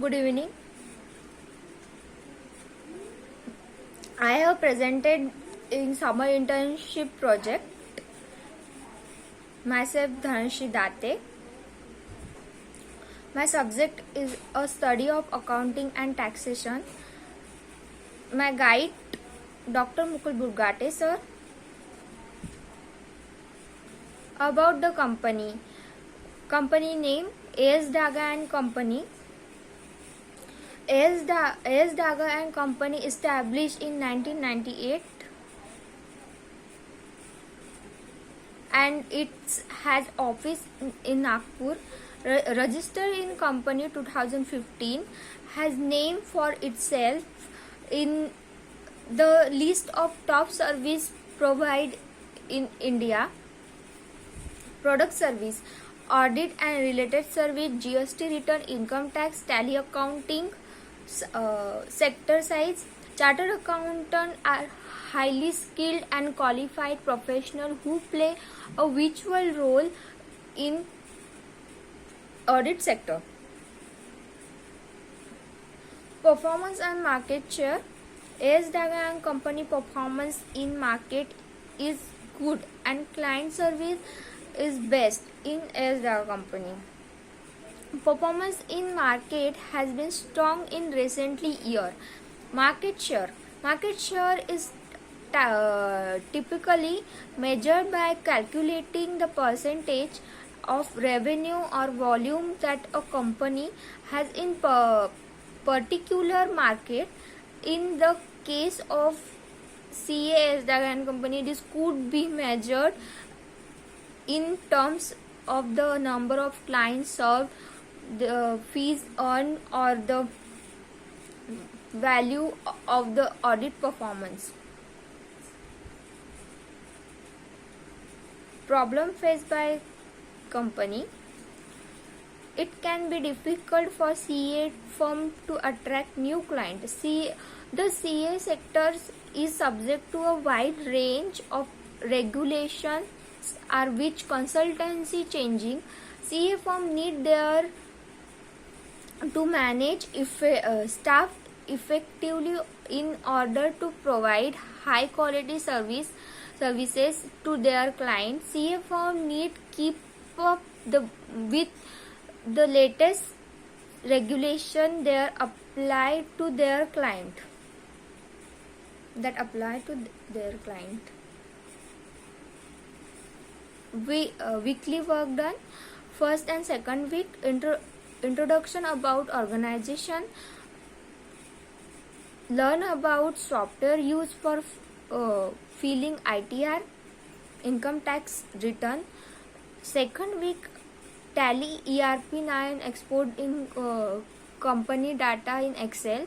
Good evening. I have presented in summer internship project myself Dhanshi Date. My subject is a study of accounting and taxation. My guide Dr. Mukul Burgate sir. About the company. Company name AS Daga and Company. AS Daga and Company established in 1998 and it has office in Nagpur. Registered in company 2015, has name for itself in the list of top service provide in India. Product service, audit and related service, GST return, income tax, tally accounting, sector size. Chartered accountant are highly skilled and qualified professional who play a vital role in audit sector. Performance and market share. AS Daga and Company performance in market is good and client service is best in AS Daga Company. Performance in market has been strong in recently year. Market share is typically measured by calculating the percentage of revenue or volume that a company has in particular market. In the case of CAS Daga and Company, this could be measured in terms of the number of clients served, the fees earned, or the value of the audit performance. Problem faced by company. It can be difficult for CA firm to attract new clients. The CA sector is subject to a wide range of regulations are which consultancy changing. CA firm need their to manage staff effectively in order to provide high quality services to their clients. CA firm need keep up with the latest regulation that apply to their client. Weekly work done. First and second week, introduction about organization. Learn about software used for filing ITR, income tax return. Second week, tally ERP9 export in company data in Excel.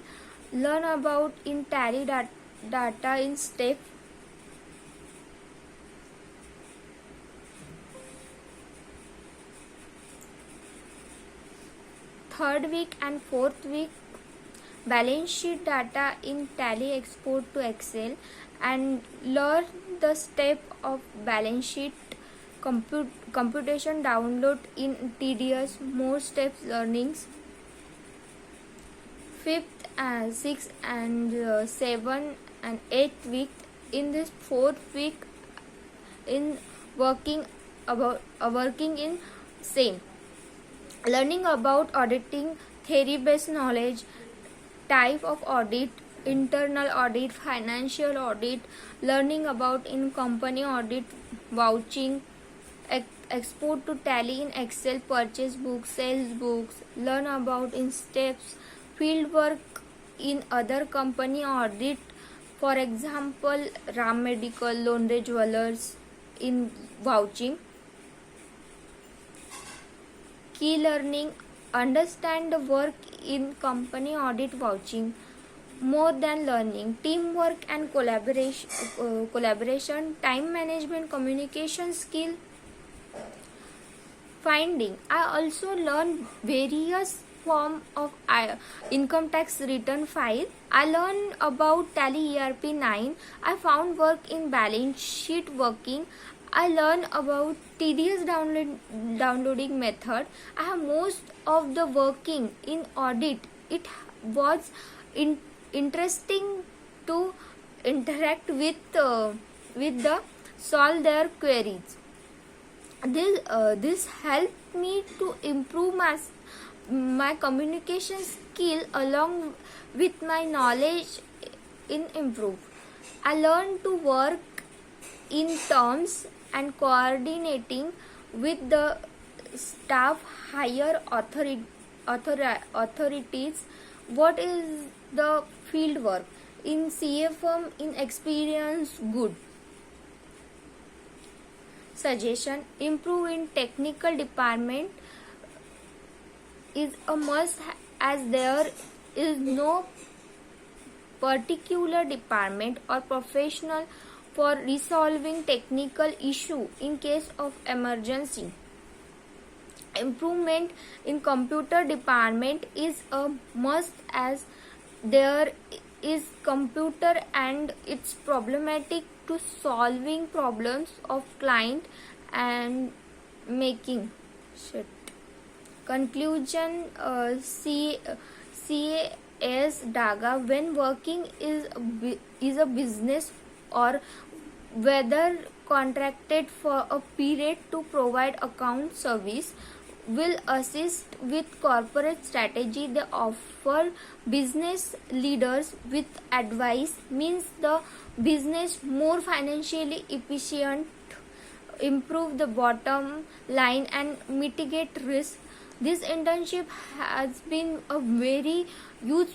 Learn about in tally data in step. Third week and fourth week, balance sheet data in tally export to Excel and learn the step of balance sheet computation download in TDS, more steps learnings. Fifth and sixth and 7th and 8th week. In this fourth week, in working in same. Learning about auditing, theory based knowledge, type of audit, internal audit, financial audit. Learning about in company audit, vouching, export to tally in Excel, purchase books, sales books. Learn about in steps, field work in other company audit, for example Ram Medical, Londe Jewelers in vouching. Key learning, understand the work in company audit vouching. More than learning, teamwork and collaboration, time management, communication skill. Finding, I also learned various form of income tax return file. I learned about tally ERP9. I found work in balance sheet working. I learned about TDS downloading method. I have most of the working in audit it was interesting to interact with the solve their queries. This helped me to improve my communication skill along with my knowledge in improve. I learned to work in terms and coordinating with the staff, higher authorities. What is the field work in CA firm in experience? Good suggestion: improve in technical department is a must, as there is no particular department or professional for resolving technical issue in case of emergency. Improvement in computer department is a must, as there is computer and it's problematic to solving problems of client and making shit. Conclusion: CAS Daga when working is a business or whether contracted for a period to provide account service, will assist with corporate strategy. They offer business leaders with advice, means the business more financially efficient, improve the bottom line and mitigate risk. This internship has been a very useful